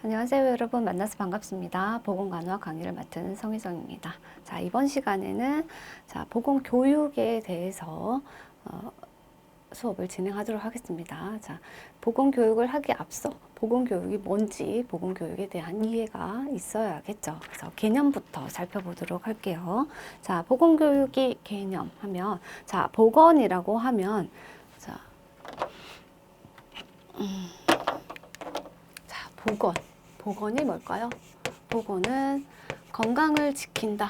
안녕하세요, 여러분. 만나서 반갑습니다. 보건간호학 강의를 맡은 성희정입니다. 자, 이번 시간에는 보건교육에 대해서 수업을 진행하도록 하겠습니다. 자, 보건교육을 하기 앞서 보건교육이 뭔지 보건교육에 대한 이해가 있어야겠죠. 그래서 개념부터 살펴보도록 할게요. 자, 보건교육이 개념하면, 보건이라고 하면, 보건이 뭘까요? 보건은 건강을 지킨다.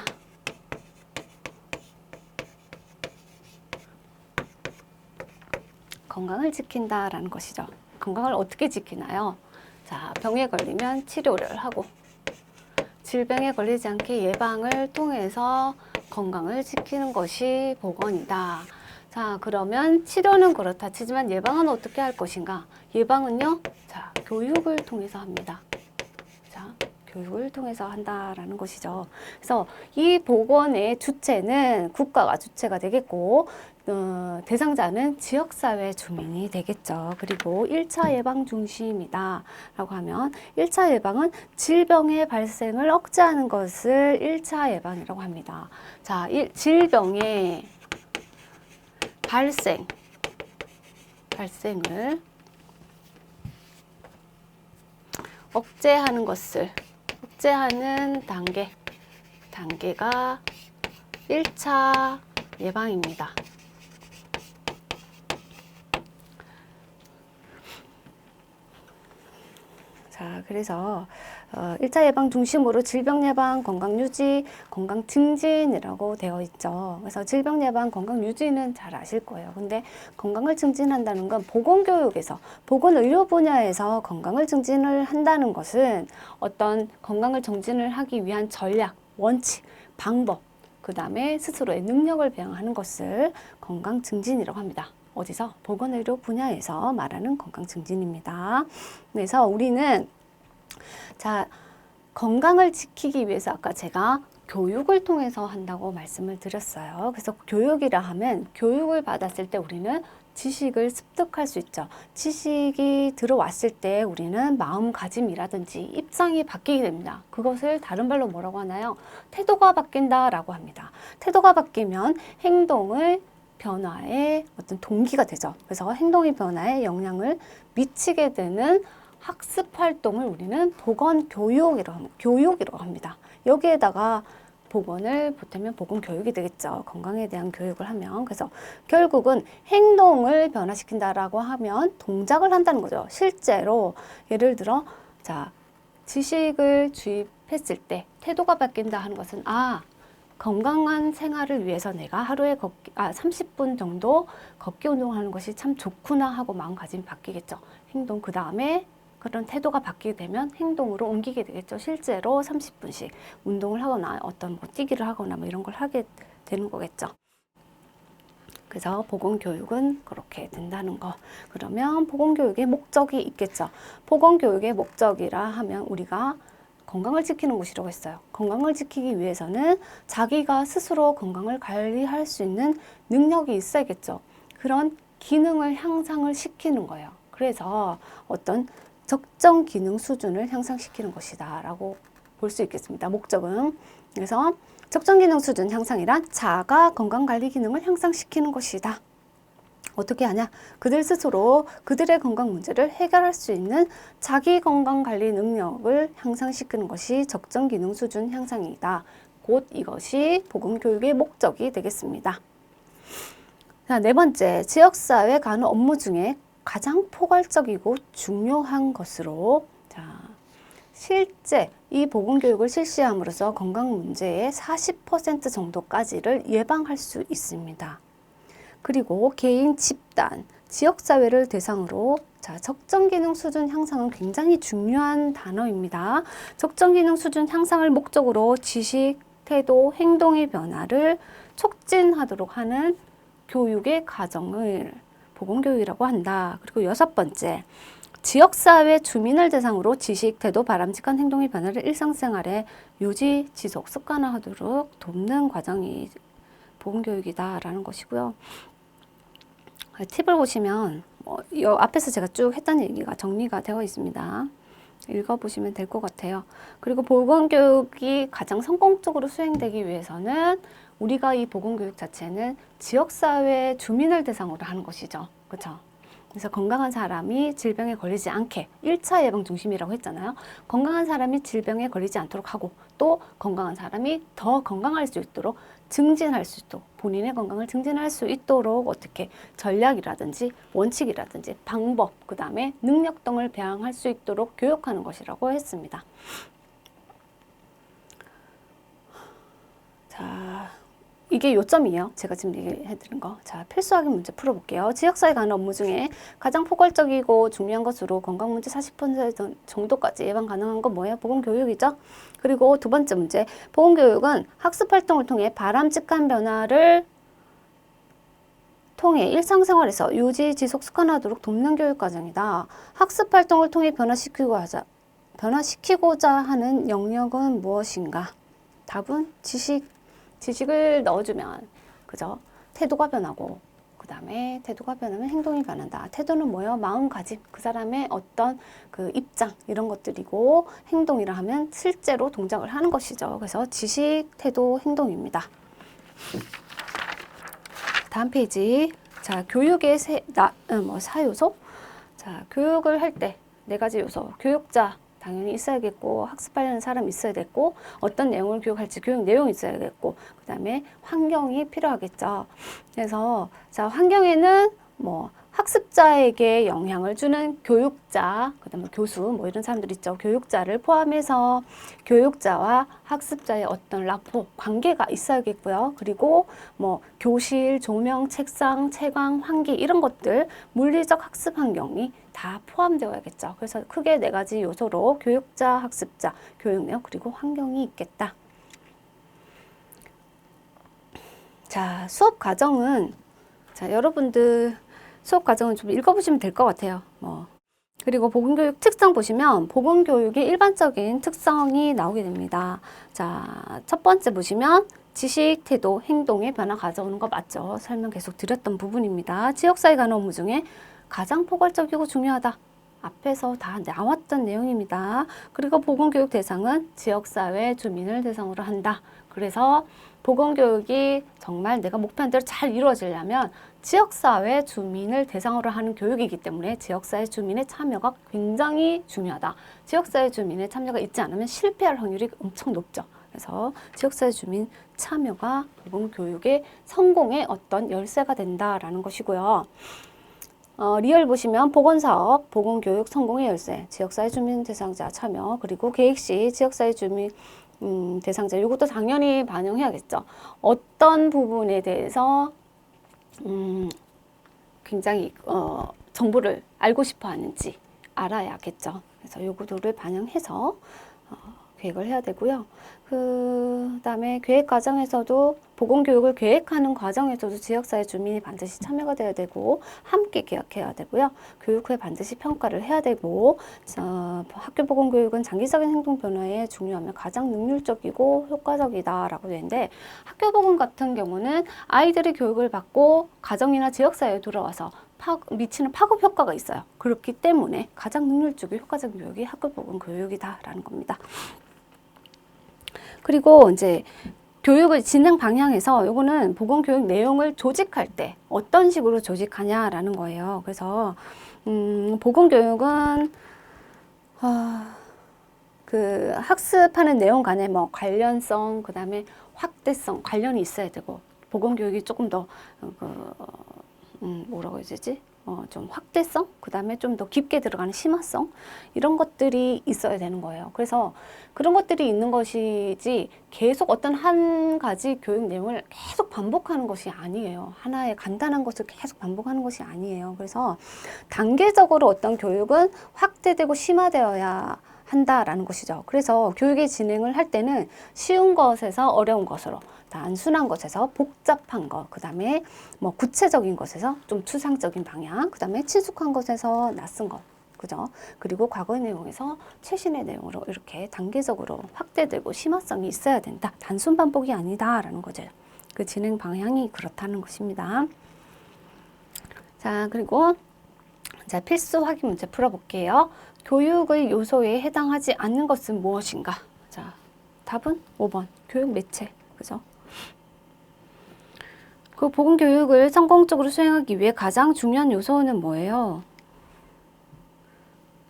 건강을 지킨다라는 것이죠. 건강을 어떻게 지키나요? 자, 병에 걸리면 치료를 하고, 질병에 걸리지 않게 예방을 통해서 건강을 지키는 것이 보건이다. 자, 그러면 치료는 그렇다 치지만 예방은 어떻게 할 것인가? 예방은요, 교육을 통해서 합니다. 교육을 통해서 한다라는 것이죠. 그래서 이 보건의 주체는 국가가 주체가 되겠고, 대상자는 지역사회 주민이 되겠죠. 그리고 1차 예방 중심이다 라고 하면 1차 예방은 질병의 발생을 억제하는 것을 1차 예방이라고 합니다. 자, 질병의 발생을 억제하는 단계가 1차 예방입니다. 자, 그래서 1차 예방 중심으로 질병 예방, 건강 유지, 건강 증진이라고 되어 있죠. 그래서 질병 예방, 건강 유지는 잘 아실 거예요. 근데 건강을 증진한다는 건 보건교육에서, 보건의료 분야에서 건강을 증진을 한다는 것은 어떤 건강을 증진을 하기 위한 전략, 원칙, 방법, 그 다음에 스스로의 능력을 배양하는 것을 건강 증진이라고 합니다. 어디서? 보건의료 분야에서 말하는 건강 증진입니다. 그래서 우리는 건강을 지키기 위해서 아까 제가 교육을 통해서 한다고 말씀을 드렸어요. 그래서 교육이라 하면 교육을 받았을 때 우리는 지식을 습득할 수 있죠. 지식이 들어왔을 때 우리는 마음가짐이라든지 입장이 바뀌게 됩니다. 그것을 다른 말로 뭐라고 하나요? 태도가 바뀐다라고 합니다. 태도가 바뀌면 행동을 변화의 어떤 동기가 되죠. 그래서 행동의 변화에 영향을 미치게 되는 학습 활동을 우리는 교육이라고 합니다. 여기에다가 보건을 보태면 보건 교육이 되겠죠. 건강에 대한 교육을 하면. 그래서 결국은 행동을 변화시킨다라고 하면 동작을 한다는 거죠. 실제로 예를 들어 지식을 주입했을 때 태도가 바뀐다 하는 것은 건강한 생활을 위해서 내가 하루에 30분 정도 걷기 운동을 하는 것이 참 좋구나 하고 마음가짐이 바뀌겠죠. 행동, 그 다음에 그런 태도가 바뀌게 되면 행동으로 옮기게 되겠죠. 실제로 30분씩 운동을 하거나 어떤 뛰기를 하거나 이런 걸 하게 되는 거겠죠. 그래서 보건교육은 그렇게 된다는 거. 그러면 보건교육의 목적이 있겠죠. 보건교육의 목적이라 하면 우리가 건강을 지키는 곳이라고 했어요. 건강을 지키기 위해서는 자기가 스스로 건강을 관리할 수 있는 능력이 있어야겠죠. 그런 기능을 향상을 시키는 거예요. 그래서 어떤 적정 기능 수준을 향상시키는 것이다 라고 볼 수 있겠습니다. 목적은. 그래서 적정 기능 수준 향상이란 자가 건강관리 기능을 향상시키는 것이다. 어떻게 하냐? 그들 스스로 그들의 건강 문제를 해결할 수 있는 자기 건강관리 능력을 향상시키는 것이 적정 기능 수준 향상이다. 곧 이것이 보건교육의 목적이 되겠습니다. 자, 네 번째, 지역사회 간호 업무 중에 가장 포괄적이고 중요한 것으로 실제 이 보건교육을 실시함으로써 건강 문제의 40% 정도까지를 예방할 수 있습니다. 그리고 개인, 집단, 지역사회를 대상으로 적정 기능 수준 향상은 굉장히 중요한 단어입니다. 적정 기능 수준 향상을 목적으로 지식, 태도, 행동의 변화를 촉진하도록 하는 교육의 과정을 보건교육이라고 한다. 그리고 6번째, 지역사회 주민을 대상으로 지식, 태도, 바람직한 행동의 변화를 일상생활에 유지, 지속, 습관화하도록 돕는 과정이 보건교육이다라는 것이고요. 팁을 보시면 앞에서 제가 쭉 했던 얘기가 정리가 되어 있습니다. 읽어보시면 될 것 같아요. 그리고 보건교육이 가장 성공적으로 수행되기 위해서는 우리가 이 보건교육 자체는 지역사회 주민을 대상으로 하는 것이죠. 그렇죠? 그래서 건강한 사람이 질병에 걸리지 않게 1차 예방 중심이라고 했잖아요. 건강한 사람이 질병에 걸리지 않도록 하고 또 건강한 사람이 더 건강할 수 있도록 증진할 수 있도록 본인의 건강을 증진할 수 있도록 어떻게 전략이라든지 원칙이라든지 방법 그 다음에 능력 등을 배양할 수 있도록 교육하는 것이라고 했습니다. 자, 이게 요점이에요. 제가 지금 얘기해드린 거. 자, 필수 확인 문제 풀어볼게요. 지역사회 관한 업무 중에 가장 포괄적이고 중요한 것으로 건강 문제 40% 정도까지 예방 가능한 건 뭐예요? 보건교육이죠. 그리고 두 번째 문제. 보건교육은 학습 활동을 통해 바람직한 변화를 통해 일상생활에서 유지, 지속, 습관하도록 돕는 교육 과정이다. 학습 활동을 통해 변화시키고자 하는 영역은 무엇인가? 답은 지식을 넣어주면, 그죠? 태도가 변하고, 그 다음에 태도가 변하면 행동이 변한다. 태도는 뭐예요? 마음가짐, 그 사람의 어떤 그 입장, 이런 것들이고, 행동이라 하면 실제로 동작을 하는 것이죠. 그래서 지식, 태도, 행동입니다. 다음 페이지. 자, 교육의 사요소? 자, 교육을 할 때 네 가지 요소. 교육자, 당연히 있어야겠고, 학습하려는 사람이 있어야겠고, 어떤 내용을 교육할지 교육 내용이 있어야겠고, 그 다음에 환경이 필요하겠죠. 그래서, 자, 환경에는 뭐, 학습자에게 영향을 주는 교육자, 그 다음에 교수, 뭐 이런 사람들 있죠. 교육자를 포함해서 교육자와 학습자의 어떤 라포, 관계가 있어야겠고요. 그리고 뭐, 교실, 조명, 책상, 채광, 환기, 이런 것들, 물리적 학습 환경이 다 포함되어야겠죠. 그래서 크게 네 가지 요소로 교육자, 학습자, 교육 내용, 그리고 환경이 있겠다. 자, 수업 과정은, 자, 여러분들 수업 과정은 좀 읽어보시면 될 것 같아요. 그리고 보건교육 특성 보시면 보건교육의 일반적인 특성이 나오게 됩니다. 자, 첫 번째 보시면 지식, 태도, 행동의 변화 가져오는 거 맞죠? 설명 계속 드렸던 부분입니다. 지역사회 관한 업무 중에 가장 포괄적이고 중요하다. 앞에서 다 나왔던 내용입니다. 그리고 보건교육 대상은 지역사회 주민을 대상으로 한다. 그래서 보건교육이 정말 내가 목표한 대로 잘 이루어지려면 지역사회 주민을 대상으로 하는 교육이기 때문에 지역사회 주민의 참여가 굉장히 중요하다. 지역사회 주민의 참여가 있지 않으면 실패할 확률이 엄청 높죠. 그래서 지역사회 주민 참여가 보건교육의 성공의 어떤 열쇠가 된다라는 것이고요. 리얼 보시면 보건사업, 보건교육 성공의 열쇠, 지역사회 주민 대상자 참여, 그리고 계획시 지역사회 주민 대상자, 이것도 당연히 반영해야겠죠. 어떤 부분에 대해서 굉장히 정보를 알고 싶어 하는지 알아야겠죠. 그래서 요구도를 반영해서 계획을 해야 되고요. 그 다음에 계획 과정에서도 보건교육을 계획하는 과정에서도 지역사회 주민이 반드시 참여가 돼야 되고 함께 계획해야 되고요. 교육 후에 반드시 평가를 해야 되고 학교 보건교육은 장기적인 행동 변화에 중요하며 가장 능률적이고 효과적이다라고 되는데 학교 보건 같은 경우는 아이들이 교육을 받고 가정이나 지역사회에 돌아와서 미치는 파급 효과가 있어요. 그렇기 때문에 가장 능률적이고 효과적인 교육이 학교 보건 교육이다라는 겁니다. 그리고 이제 교육을 진행 방향에서 요거는 보건교육 내용을 조직할 때 어떤 식으로 조직하냐라는 거예요. 그래서 보건교육은 그 학습하는 내용 간에 뭐 관련성, 그 다음에 확대성, 관련이 있어야 되고 보건교육이 조금 더 뭐라고 해야 되지? 좀 확대성, 그 다음에 좀 더 깊게 들어가는 심화성, 이런 것들이 있어야 되는 거예요. 그래서 그런 것들이 있는 것이지 계속 어떤 한 가지 교육 내용을 계속 반복하는 것이 아니에요. 하나의 간단한 것을 계속 반복하는 것이 아니에요. 그래서 단계적으로 어떤 교육은 확대되고 심화되어야 한다라는 것이죠. 그래서 교육의 진행을 할 때는 쉬운 것에서 어려운 것으로, 단순한 것에서 복잡한 것, 그 다음에 뭐 구체적인 것에서 좀 추상적인 방향, 그 다음에 친숙한 것에서 낯선 것, 그죠? 그리고 과거의 내용에서 최신의 내용으로 이렇게 단계적으로 확대되고 심화성이 있어야 된다. 단순 반복이 아니다라는 거죠. 그 진행 방향이 그렇다는 것입니다. 자, 그리고 자, 필수 확인 문제 풀어볼게요. 교육의 요소에 해당하지 않는 것은 무엇인가? 자, 답은 5번. 교육 매체. 그죠? 그 보건교육을 성공적으로 수행하기 위해 가장 중요한 요소는 뭐예요?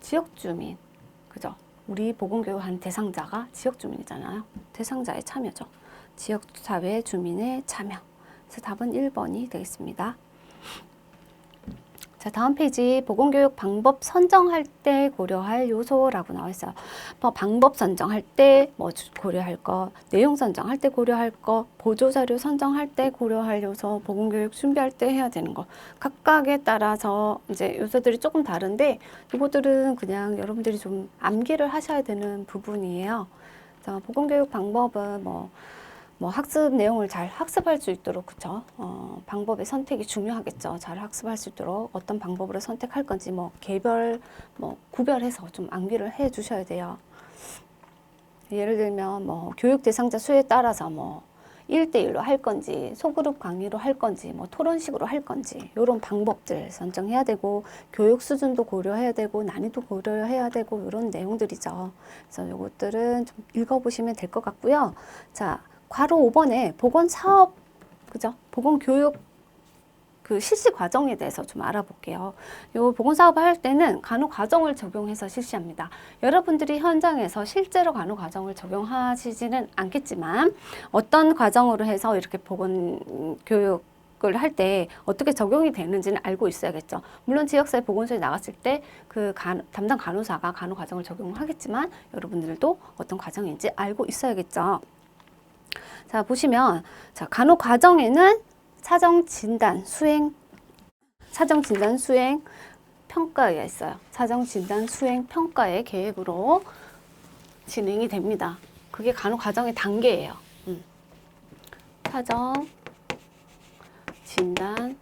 지역주민. 그죠? 우리 보건교육하는 대상자가 지역주민이잖아요. 대상자의 참여죠. 지역사회 주민의 참여. 그래서 답은 1번이 되겠습니다. 자, 다음 페이지 보건교육 방법 선정할 때 고려할 요소라고 나와 있어요. 뭐 방법 선정할 때 뭐 고려할 거, 내용 선정할 때 고려할 거, 보조자료 선정할 때 고려할 요소, 보건교육 준비할 때 해야 되는 거. 각각에 따라서 이제 요소들이 조금 다른데 이것들은 그냥 여러분들이 좀 암기를 하셔야 되는 부분이에요. 자, 보건교육 방법은 뭐 학습 내용을 잘 학습할 수 있도록, 그쵸? 방법의 선택이 중요하겠죠. 잘 학습할 수 있도록 어떤 방법으로 선택할 건지 개별 구별해서 좀 암기를 해 주셔야 돼요. 예를 들면 교육 대상자 수에 따라서 1대1로 할 건지, 소그룹 강의로 할 건지, 토론식으로 할 건지, 이런 방법들 선정해야 되고, 교육 수준도 고려해야 되고, 난이도 고려해야 되고, 이런 내용들이죠. 그래서 이것들은 좀 읽어보시면 될 것 같고요. 자, 괄호 5번에 보건사업, 그죠? 보건교육 그 실시 과정에 대해서 좀 알아볼게요. 요 보건사업을 할 때는 간호 과정을 적용해서 실시합니다. 여러분들이 현장에서 실제로 간호 과정을 적용하시지는 않겠지만 어떤 과정으로 해서 이렇게 보건교육을 할 때 어떻게 적용이 되는지는 알고 있어야겠죠. 물론 지역사회 보건소에 나갔을 때 그 담당 간호사가 간호 과정을 적용하겠지만 여러분들도 어떤 과정인지 알고 있어야겠죠. 자, 보시면, 자, 간호 과정에는 사정 진단 수행 평가가 있어요. 사정 진단 수행 평가의 계획으로 진행이 됩니다. 그게 간호 과정의 단계예요. 사정 진단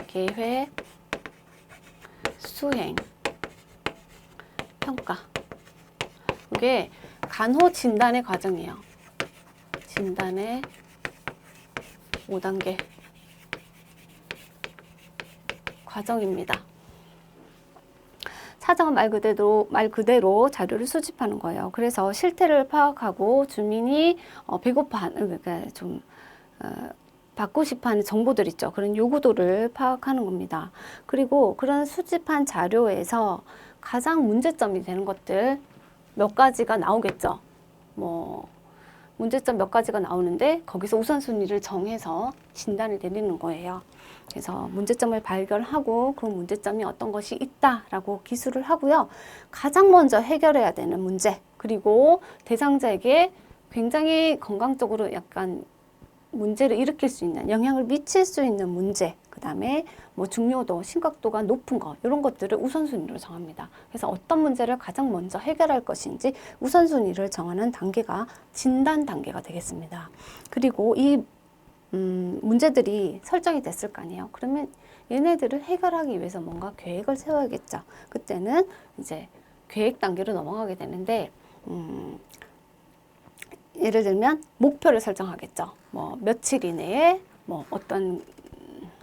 계획 수행 평가. 이게 간호 진단의 과정이에요. 진단의 5단계 과정입니다. 사정은 말 그대로 자료를 수집하는 거예요. 그래서 실태를 파악하고 주민이 배고파하는, 그러니까 좀 받고 싶어하는 정보들 있죠. 그런 요구도를 파악하는 겁니다. 그리고 그런 수집한 자료에서 가장 문제점이 되는 것들 몇 가지가 나오겠죠. 문제점 몇 가지가 나오는데 거기서 우선순위를 정해서 진단을 내리는 거예요. 그래서 문제점을 발견하고 그 문제점이 어떤 것이 있다라고 기술을 하고요. 가장 먼저 해결해야 되는 문제, 그리고 대상자에게 굉장히 건강적으로 약간 문제를 일으킬 수 있는, 영향을 미칠 수 있는 문제, 그 다음에 중요도, 심각도가 높은 거, 이런 것들을 우선순위로 정합니다. 그래서 어떤 문제를 가장 먼저 해결할 것인지 우선순위를 정하는 단계가 진단 단계가 되겠습니다. 그리고 이 문제들이 설정이 됐을 거 아니에요. 그러면 얘네들을 해결하기 위해서 뭔가 계획을 세워야겠죠. 그때는 이제 계획 단계로 넘어가게 되는데, 예를 들면 목표를 설정하겠죠. 며칠 이내에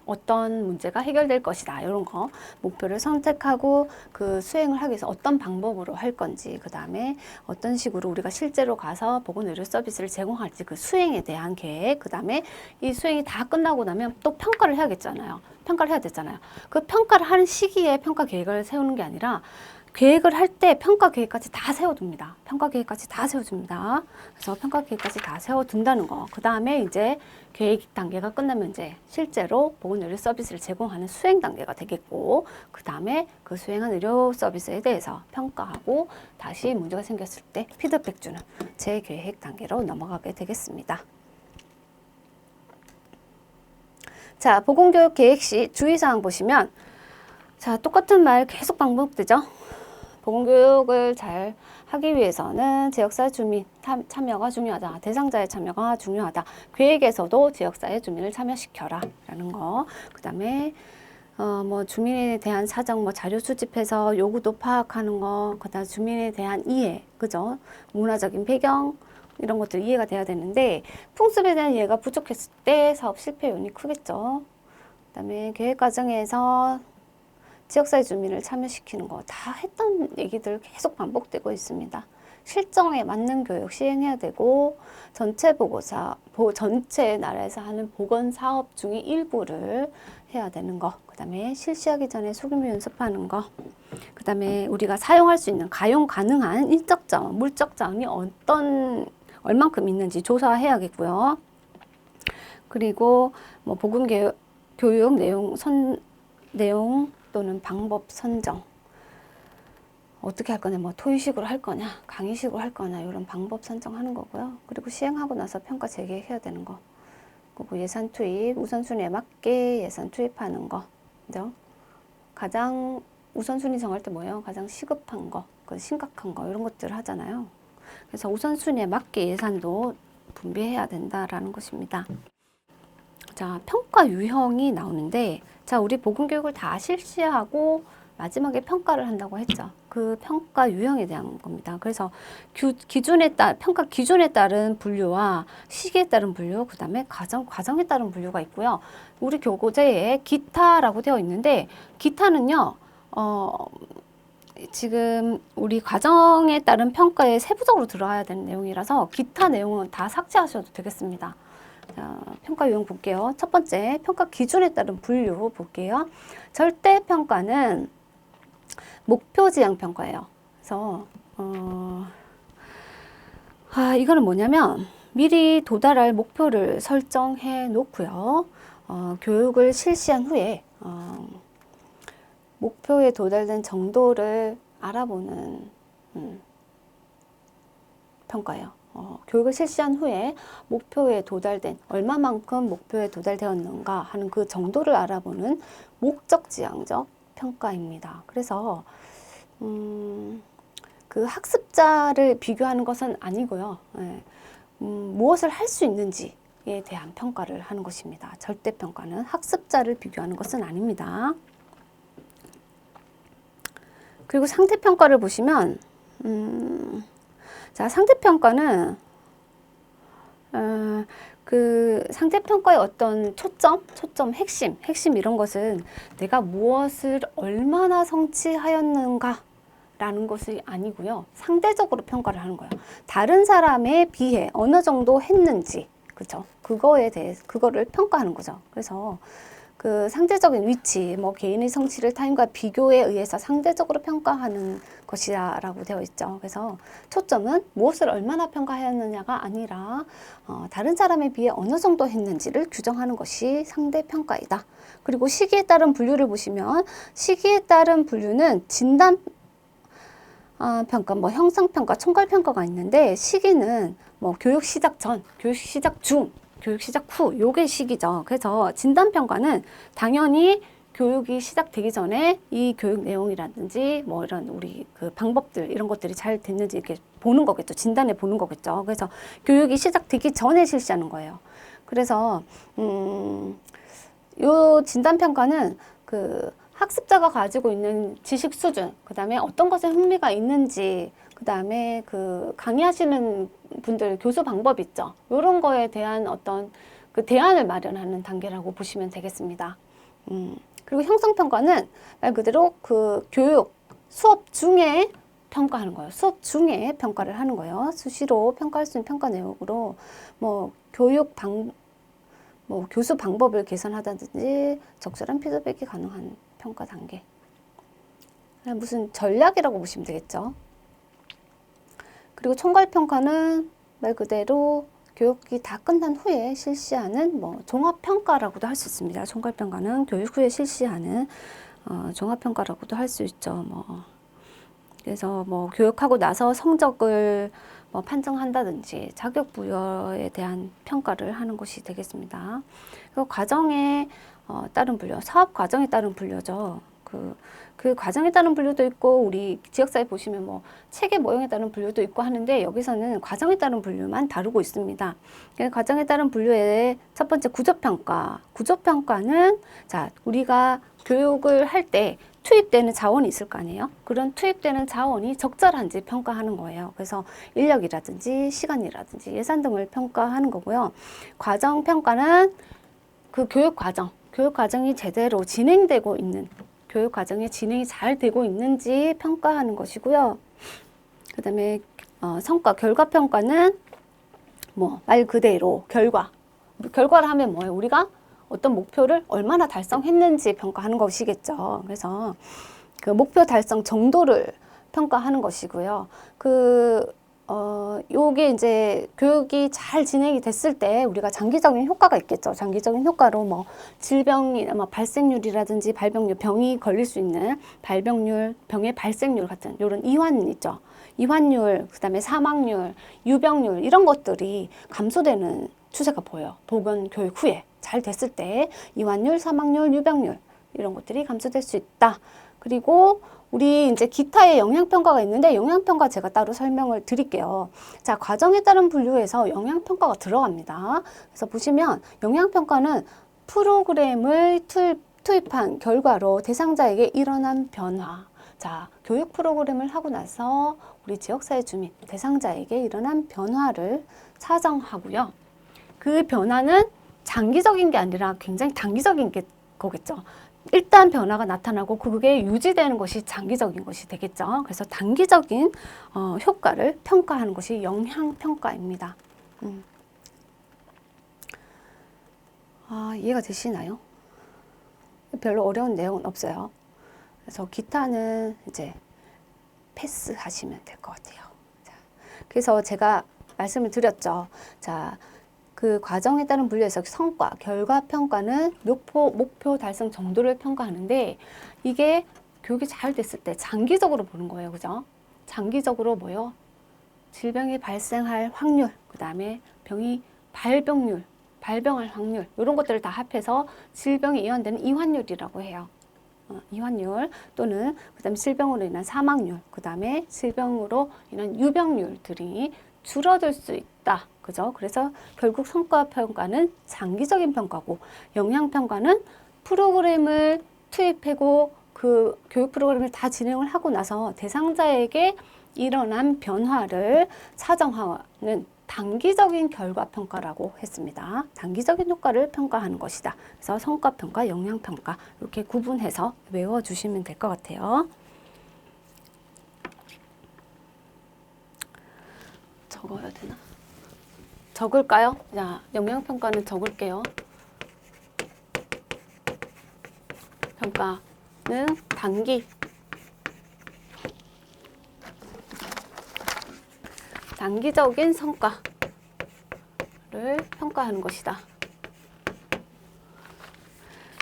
어떤 문제가 해결될 것이다. 이런 거 목표를 선택하고 그 수행을 하기 위해서 어떤 방법으로 할 건지, 그 다음에 어떤 식으로 우리가 실제로 가서 보건의료 서비스를 제공할지 그 수행에 대한 계획, 그 다음에 이 수행이 다 끝나고 나면 또 평가를 해야겠잖아요. 평가를 해야 되잖아요. 그 평가를 하는 시기에 평가 계획을 세우는 게 아니라 계획을 할 때 평가 계획까지 다 세워둡니다. 평가 계획까지 다 세워줍니다. 그래서 평가 계획까지 다 세워둔다는 거. 그 다음에 이제 계획 단계가 끝나면 이제 실제로 보건의료 서비스를 제공하는 수행 단계가 되겠고, 그 다음에 그 수행한 의료 서비스에 대해서 평가하고 다시 문제가 생겼을 때 피드백 주는 재계획 단계로 넘어가게 되겠습니다. 자, 보건교육 계획 시 주의사항 보시면, 자, 똑같은 말 계속 반복되죠. 보건교육을 잘 하기 위해서는 지역사회 주민 참여가 중요하다. 대상자의 참여가 중요하다. 계획에서도 지역사회 주민을 참여시켜라. 라는 거. 그 다음에, 주민에 대한 사정, 자료 수집해서 요구도 파악하는 거. 그 다음 주민에 대한 이해. 그죠? 문화적인 배경. 이런 것들 이해가 돼야 되는데, 풍습에 대한 이해가 부족했을 때 사업 실패 요인이 크겠죠. 그 다음에 계획 과정에서 지역사회 주민을 참여시키는 거 다 했던 얘기들 계속 반복되고 있습니다. 실정에 맞는 교육 시행해야 되고 전체 보고사, 전체 나라에서 하는 보건 사업 중의 일부를 해야 되는 거, 그 다음에 실시하기 전에 소규모 연습하는 거, 그 다음에 우리가 사용할 수 있는 가용 가능한 인적 자원, 물적 자원이 얼만큼 있는지 조사해야겠고요. 그리고 뭐 보건 교육 내용 또는 방법 선정, 어떻게 할 거냐, 뭐 토의식으로 할 거냐, 강의식으로 할 거냐, 이런 방법 선정하는 거고요. 그리고 시행하고 나서 평가 재개해야 되는 거. 그리고 예산 투입, 우선순위에 맞게 예산 투입하는 거. 그죠? 가장 우선순위 정할 때 뭐예요? 가장 시급한 거, 심각한 거, 이런 것들을 하잖아요. 그래서 우선순위에 맞게 예산도 분배해야 된다라는 것입니다. 자, 평가 유형이 나오는데, 자, 우리 보건교육을 다 실시하고 마지막에 평가를 한다고 했죠. 그 평가 유형에 대한 겁니다. 그래서 평가 기준에 따른 분류와 시기에 따른 분류, 그 다음에 과정에 따른 분류가 있고요. 우리 교고제에 기타라고 되어 있는데, 기타는요, 지금 우리 과정에 따른 평가에 세부적으로 들어가야 되는 내용이라서 기타 내용은 다 삭제하셔도 되겠습니다. 자, 평가 유형 볼게요. 첫 번째, 평가 기준에 따른 분류 볼게요. 절대 평가는 목표 지향 평가예요. 그래서 이거는 뭐냐면 미리 도달할 목표를 설정해 놓고요. 교육을 실시한 후에 목표에 도달된 정도를 알아보는 평가예요. 교육을 실시한 후에 목표에 도달된 얼마만큼 목표에 도달되었는가 하는 그 정도를 알아보는 목적 지향적 평가입니다. 그래서 그 학습자를 비교하는 것은 아니고요. 무엇을 할 수 있는지에 대한 평가를 하는 것입니다. 절대 평가는 학습자를 비교하는 것은 아닙니다. 그리고 상태 평가를 보시면 자, 상태 평가는 그 상태 평가의 어떤 초점, 핵심 이런 것은 내가 무엇을 얼마나 성취하였는가 라는 것이 아니고요. 상대적으로 평가를 하는 거예요. 다른 사람에 비해 어느 정도 했는지, 그렇죠? 그거에 대해서 그거를 평가하는 거죠. 그래서 그 상대적인 위치, 뭐 개인의 성취를 타인과 비교에 의해서 상대적으로 평가하는 것이라고 되어 있죠. 그래서 초점은 무엇을 얼마나 평가하였느냐가 아니라 다른 사람에 비해 어느 정도 했는지를 규정하는 것이 상대 평가이다. 그리고 시기에 따른 분류를 보시면 시기에 따른 분류는 진단 평가, 뭐 형성 평가, 총괄 평가가 있는데 시기는 뭐 교육 시작 전, 교육 시작 중, 교육 시작 후, 요게 시기죠. 그래서 진단평가는 당연히 교육이 시작되기 전에 이 교육 내용이라든지 뭐 이런 우리 그 방법들 이런 것들이 잘 됐는지 이렇게 보는 거겠죠. 진단해 보는 거겠죠. 그래서 교육이 시작되기 전에 실시하는 거예요. 그래서 요 진단평가는 그 학습자가 가지고 있는 지식 수준, 그 다음에 어떤 것에 흥미가 있는지, 그 다음에 그 강의하시는 분들 교수 방법 있죠. 이런 거에 대한 어떤 그 대안을 마련하는 단계라고 보시면 되겠습니다. 그리고 형성평가는 말 그대로 그 교육, 수업 중에 평가하는 거예요. 수업 중에 평가를 하는 거예요. 수시로 평가할 수 있는 평가 내용으로 뭐 교수 방법을 개선하다든지 적절한 피드백이 가능한 평가 단계. 무슨 전략이라고 보시면 되겠죠. 그리고 총괄평가는 말 그대로 교육이 다 끝난 후에 실시하는 뭐 종합평가라고도 할 수 있습니다. 총괄평가는 교육 후에 실시하는 종합평가라고도 할 수 있죠. 그래서 뭐 교육하고 나서 성적을 뭐 판정한다든지 자격 부여에 대한 평가를 하는 것이 되겠습니다. 그리고 과정에 따른 분류, 사업 과정에 따른 분류죠. 그 과정에 따른 분류도 있고 우리 지역사회 보시면 뭐 체계 모형에 따른 분류도 있고 하는데 여기서는 과정에 따른 분류만 다루고 있습니다. 과정에 따른 분류의 첫 번째 구조평가. 구조평가는 자 우리가 교육을 할 때 투입되는 자원이 있을 거 아니에요. 그런 투입되는 자원이 적절한지 평가하는 거예요. 그래서 인력이라든지 시간이라든지 예산 등을 평가하는 거고요. 과정 평가는 그 교육 과정이 제대로 진행되고 있는 교육 과정이 진행이 잘 되고 있는지 평가하는 것이고요. 그 다음에 성과, 결과 평가는 뭐 말 그대로 결과를 하면 뭐예요? 우리가 어떤 목표를 얼마나 달성했는지 평가하는 것이겠죠. 그래서 그 목표 달성 정도를 평가하는 것이고요. 요게 이제 교육이 잘 진행이 됐을 때 우리가 장기적인 효과가 있겠죠. 장기적인 효과로 뭐 질병이, 발생률이라든지 발병률, 병이 걸릴 수 있는 발병률, 병의 발생률 같은 이런 이환 있죠. 이환율, 그 다음에 사망률, 유병률 이런 것들이 감소되는 추세가 보여요. 보건교육 후에 잘 됐을 때 이환율, 사망률, 유병률 이런 것들이 감소될 수 있다. 그리고 우리 이제 기타의 영향평가가 있는데 영향평가 제가 따로 설명을 드릴게요. 자, 과정에 따른 분류에서 영향평가가 들어갑니다. 그래서 보시면 영향평가는 프로그램을 투입한 결과로 대상자에게 일어난 변화. 자, 교육 프로그램을 하고 나서 우리 지역사회 주민, 대상자에게 일어난 변화를 사정하고요. 그 변화는 장기적인 게 아니라 굉장히 단기적인 거겠죠. 일단 변화가 나타나고 그게 유지되는 것이 장기적인 것이 되겠죠. 그래서 단기적인 효과를 평가하는 것이 영향평가입니다. 이해가 되시나요? 별로 어려운 내용은 없어요. 그래서 기타는 이제 패스하시면 될 것 같아요. 자, 그래서 제가 말씀을 드렸죠. 자, 그 과정에 따른 분류에서 성과, 결과 평가는 목표 달성 정도를 평가하는데 이게 교육이 잘 됐을 때 장기적으로 보는 거예요. 그죠? 장기적으로 뭐요? 질병이 발생할 확률, 그 다음에 병이 발병할 확률 이런 것들을 다 합해서 질병이 이완되는 이환율이라고 해요. 이환율 또는 그 다음에 질병으로 인한 사망률, 그 다음에 질병으로 인한 유병률들이 줄어들 수 있다. 그죠? 그래서 결국 성과 평가는 장기적인 평가고 영향 평가는 프로그램을 투입하고 그 교육 프로그램을 다 진행을 하고 나서 대상자에게 일어난 변화를 사정하는 단기적인 결과 평가라고 했습니다. 단기적인 효과를 평가하는 것이다. 그래서 성과 평가, 영향 평가 이렇게 구분해서 외워주시면 될 것 같아요. 적어야 되나? 적을까요? 자, 영향평가는 적을게요. 평가는 단기적인 성과를 평가하는 것이다.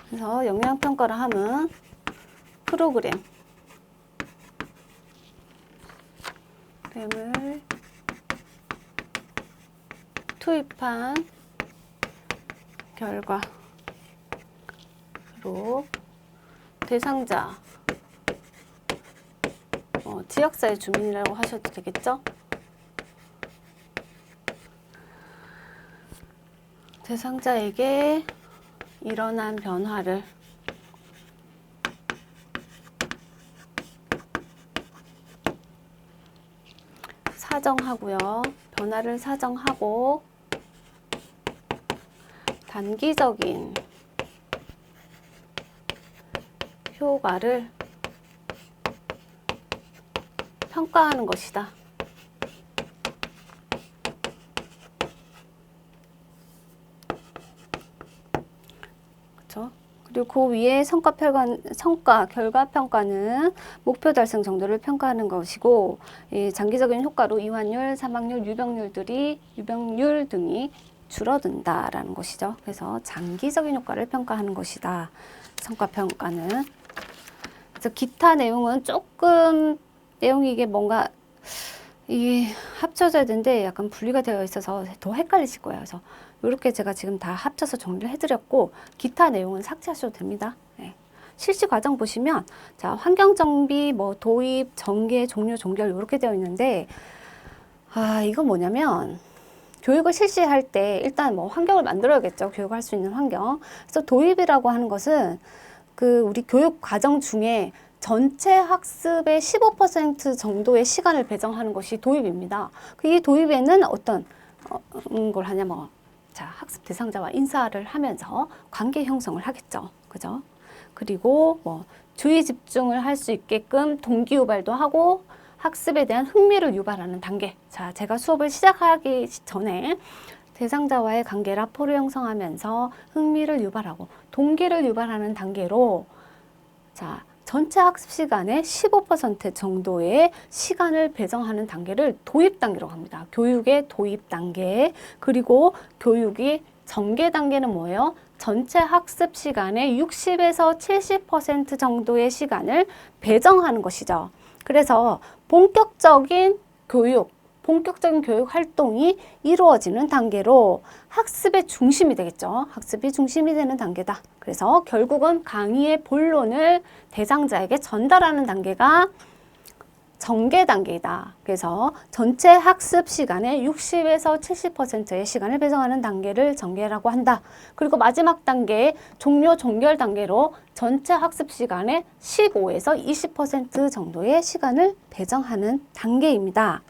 그래서 영향평가를 하면 프로그램을 투입한 결과로 대상자, 지역사회 주민이라고 하셔도 되겠죠? 대상자에게 일어난 변화를 사정하고요. 변화를 사정하고 단기적인 효과를 평가하는 것이다. 그렇죠? 그리고 그 위에 성과, 결과 평가는 목표 달성 정도를 평가하는 것이고, 장기적인 효과로 이환율, 사망률, 유병률 등이 줄어든다라는 것이죠. 그래서 장기적인 효과를 평가하는 것이다. 성과 평가는. 그래서 기타 내용은 조금 내용이 이게 뭔가 이게 합쳐져야 되는데 약간 분리가 되어 있어서 더 헷갈리실 거예요. 그래서 이렇게 제가 지금 다 합쳐서 정리를 해드렸고 기타 내용은 삭제하셔도 됩니다. 네. 실시 과정 보시면 자 환경 정비, 뭐 도입, 전개, 종료, 종결 이렇게 되어 있는데 이건 뭐냐면 교육을 실시할 때 일단 뭐 환경을 만들어야겠죠. 교육할 수 있는 환경. 그래서 도입이라고 하는 것은 그 우리 교육 과정 중에 전체 학습의 15% 정도의 시간을 배정하는 것이 도입입니다. 이 도입에는 어떤 걸 하냐 자 학습 대상자와 인사를 하면서 관계 형성을 하겠죠. 그죠? 그리고 뭐 주의 집중을 할 수 있게끔 동기 유발도 하고 학습에 대한 흥미를 유발하는 단계. 자, 제가 수업을 시작하기 전에 대상자와의 관계 라포를 형성하면서 흥미를 유발하고 동기를 유발하는 단계로 자, 전체 학습 시간의 15% 정도의 시간을 배정하는 단계를 도입 단계라고 합니다. 교육의 도입 단계. 그리고 교육이 전개 단계는 뭐예요? 전체 학습 시간의 60에서 70% 정도의 시간을 배정하는 것이죠. 그래서 본격적인 교육 활동이 이루어지는 단계로 학습의 중심이 되겠죠. 학습이 중심이 되는 단계다. 그래서 결국은 강의의 본론을 대상자에게 전달하는 단계가 전개 단계이다. 그래서 전체 학습 시간의 60에서 70%의 시간을 배정하는 단계를 전개라고 한다. 그리고 마지막 단계 종료 종결 단계로 전체 학습 시간의 15에서 20% 정도의 시간을 배정하는 단계입니다.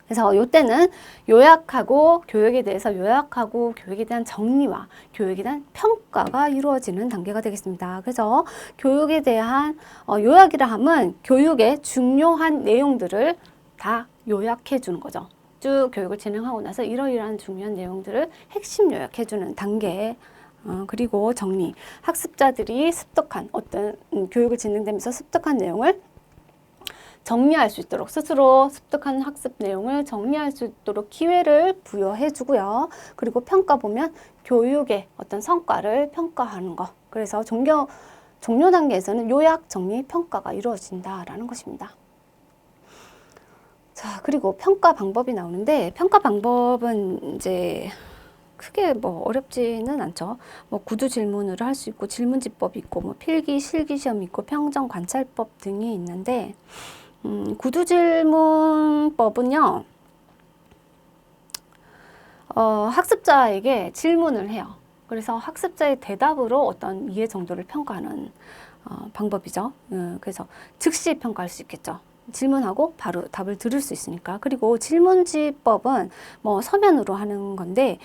그래서 이때는 요약하고 교육에 대해서 요약하고 교육에 대한 정리와 교육에 대한 평가가 이루어지는 단계가 되겠습니다. 그래서 교육에 대한 요약이라 함은 교육의 중요한 내용들을 다 요약해 주는 거죠. 쭉 교육을 진행하고 나서 이러이러한 중요한 내용들을 핵심 요약해 주는 단계. 그리고 정리. 학습자들이 습득한 어떤 교육을 진행되면서 습득한 내용을 정리할 수 있도록 스스로 습득한 학습 내용을 정리할 수 있도록 기회를 부여해 주고요. 그리고 평가 보면 교육의 어떤 성과를 평가하는 것. 그래서 종료 단계에서는 요약, 정리, 평가가 이루어진다라는 것입니다. 자, 그리고 평가 방법이 나오는데 평가 방법은 이제 크게 뭐 어렵지는 않죠. 뭐 구두 질문으로 할 수 있고 질문지법이 있고 뭐 필기, 실기 시험 있고 평정 관찰법 등이 있는데 구두질문법은요, 학습자에게 질문을 해요. 그래서 학습자의 대답으로 어떤 이해 정도를 평가하는 방법이죠. 그래서 즉시 평가할 수 있겠죠. 질문하고 바로 답을 들을 수 있으니까. 그리고 질문지법은 뭐 서면으로 하는 건데,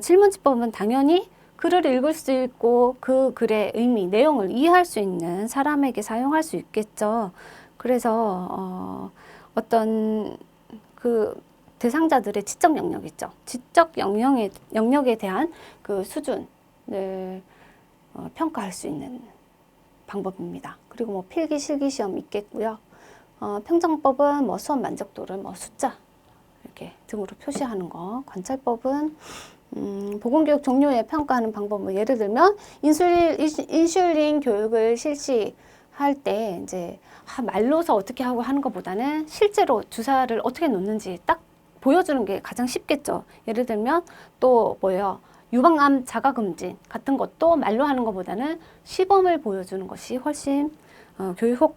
질문지법은 당연히 글을 읽을 수 있고 그 글의 의미, 내용을 이해할 수 있는 사람에게 사용할 수 있겠죠. 그래서 어떤 그 대상자들의 지적 영역 있죠. 지적 영역에 대한 그 수준을 평가할 수 있는 방법입니다. 그리고 뭐 필기, 실기 시험 있겠고요. 평정법은 뭐 수업 만족도를 뭐 숫자 이렇게 등으로 표시하는 거. 관찰법은 보건교육 종료에 평가하는 방법. 뭐 예를 들면 인슐린 교육을 실시할 때 이제 말로서 어떻게 하고 하는 것보다는 실제로 주사를 어떻게 놓는지 딱 보여주는 게 가장 쉽겠죠. 예를 들면 또 뭐예요? 유방암 자가검진 같은 것도 말로 하는 것보다는 시범을 보여주는 것이 훨씬 교육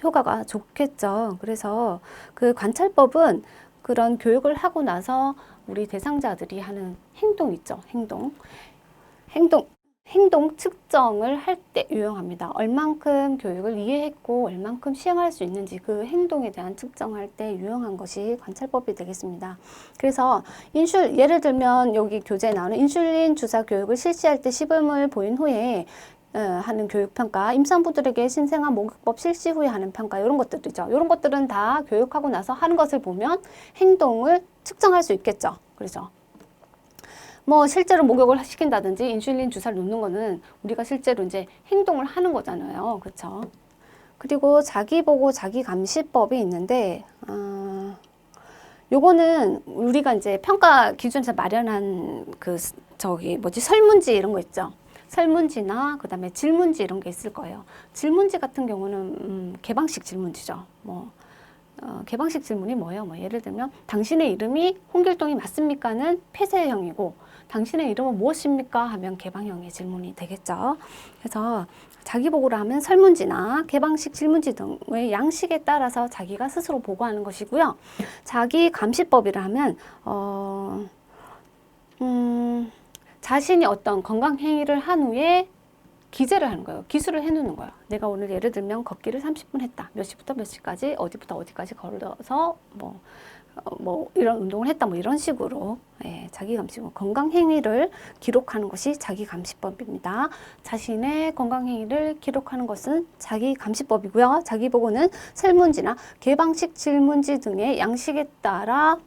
효과가 좋겠죠. 그래서 그 관찰법은 그런 교육을 하고 나서 우리 대상자들이 하는 행동 있죠. 행동 측정을 할 때 유용합니다. 얼만큼 교육을 이해했고 얼만큼 시행할 수 있는지 그 행동에 대한 측정할 때 유용한 것이 관찰법이 되겠습니다. 그래서 예를 들면 여기 교재에 나오는 인슐린 주사 교육을 실시할 때 시범을 보인 후에 하는 교육평가, 임산부들에게 신생아 목욕법 실시 후에 하는 평가 이런 것들이죠. 이런 것들은 다 교육하고 나서 하는 것을 보면 행동을 측정할 수 있겠죠. 그래서 뭐 실제로 목욕을 시킨다든지 인슐린 주사를 놓는 거는 우리가 실제로 이제 행동을 하는 거잖아요. 그렇죠? 그리고 자기 보고 자기 감시법이 있는데 요거는 우리가 이제 평가 기준에서 마련한 그 설문지 이런 거 있죠. 설문지나 그다음에 질문지 이런 게 있을 거예요. 질문지 같은 경우는 개방식 질문지죠. 개방식 질문이 뭐예요? 뭐 예를 들면 당신의 이름이 홍길동이 맞습니까는 폐쇄형이고 당신의 이름은 무엇입니까? 하면 개방형의 질문이 되겠죠. 그래서 자기 보고를 하면 설문지나 개방식 질문지 등의 양식에 따라서 자기가 스스로 보고하는 것이고요. 자기 감시법이라 하면 자신이 어떤 건강 행위를 한 후에 기재를 하는 거예요. 기술을 해놓는 거예요. 내가 오늘 예를 들면 걷기를 30분 했다. 몇 시부터 몇 시까지 어디부터 어디까지 걸어서 뭐 이런 운동을 했다. 뭐 이런 식으로 자기감시 건강 행위를 기록하는 것이 자기감시법입니다. 자신의 건강 행위를 기록하는 것은 자기감시법이고요. 자기보고는 설문지나 개방식 질문지 등의 양식에 따라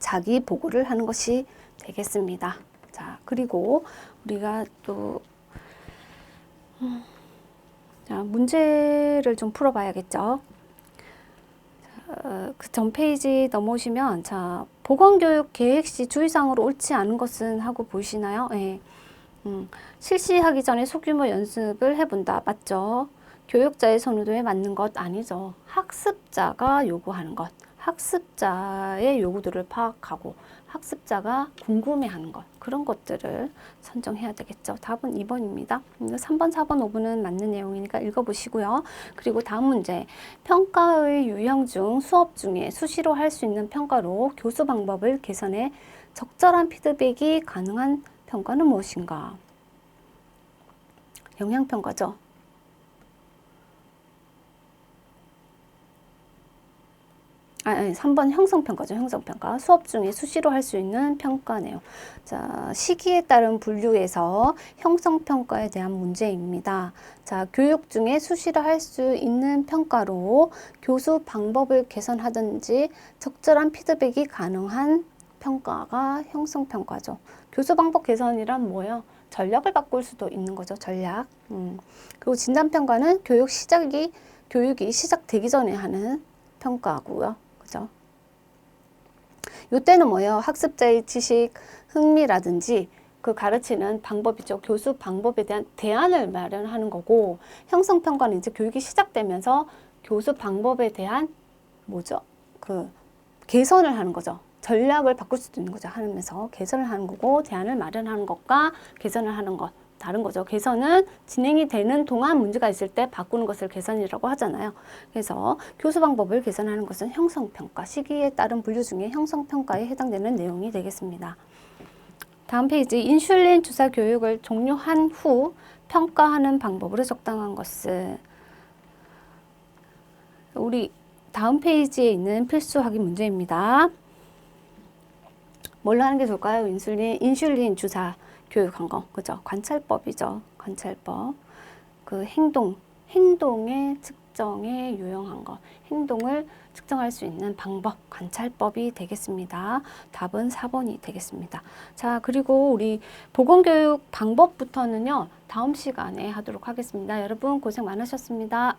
자기보고를 하는 것이 되겠습니다. 자, 그리고 우리가 또 자, 문제를 좀 풀어봐야겠죠. 그 전 페이지 넘어오시면 자, 보건교육 계획 시 주의사항으로 옳지 않은 것은 하고 보이시나요? 예. 실시하기 전에 소규모 연습을 해본다. 맞죠? 교육자의 선호도에 맞는 것 아니죠. 학습자가 요구하는 것. 학습자의 요구들을 파악하고 학습자가 궁금해하는 것. 그런 것들을 선정해야 되겠죠. 답은 2번입니다. 3번, 4번, 5번은 맞는 내용이니까 읽어보시고요. 그리고 다음 문제. 평가의 유형 중 수업 중에 수시로 할 수 있는 평가로 교수 방법을 개선해 적절한 피드백이 가능한 평가는 무엇인가? 영향평가죠. 3번 형성평가죠. 형성평가. 수업 중에 수시로 할 수 있는 평가 내용. 자, 시기에 따른 분류에서 형성평가에 대한 문제입니다. 자, 교육 중에 수시로 할 수 있는 평가로 교수 방법을 개선하든지 적절한 피드백이 가능한 평가가 형성평가죠. 교수 방법 개선이란 뭐예요? 전략을 바꿀 수도 있는 거죠. 전략. 그리고 진단평가는 교육이 시작되기 전에 하는 평가고요. 그죠? 이때는 뭐예요? 학습자의 지식, 흥미라든지 그 가르치는 방법이죠. 교수 방법에 대한 대안을 마련하는 거고, 형성평가는 이제 교육이 시작되면서 교수 방법에 대한 뭐죠? 그 개선을 하는 거죠. 전략을 바꿀 수도 있는 거죠. 하면서 개선을 하는 거고, 대안을 마련하는 것과 개선을 하는 것 다른 거죠. 개선은 진행이 되는 동안 문제가 있을 때 바꾸는 것을 개선이라고 하잖아요. 그래서 교수 방법을 개선하는 것은 형성평가, 시기에 따른 분류 중에 형성평가에 해당되는 내용이 되겠습니다. 다음 페이지, 인슐린 주사 교육을 종료한 후 평가하는 방법으로 적당한 것은 우리 다음 페이지에 있는 필수 확인 문제입니다. 뭘로 하는 게 좋을까요? 인슐린 주사 교육한 거, 그죠? 관찰법이죠. 관찰법. 그 행동의 측정에 유용한 거. 행동을 측정할 수 있는 방법, 관찰법이 되겠습니다. 답은 4번이 되겠습니다. 자, 그리고 우리 보건교육 방법부터는요, 다음 시간에 하도록 하겠습니다. 여러분 고생 많으셨습니다.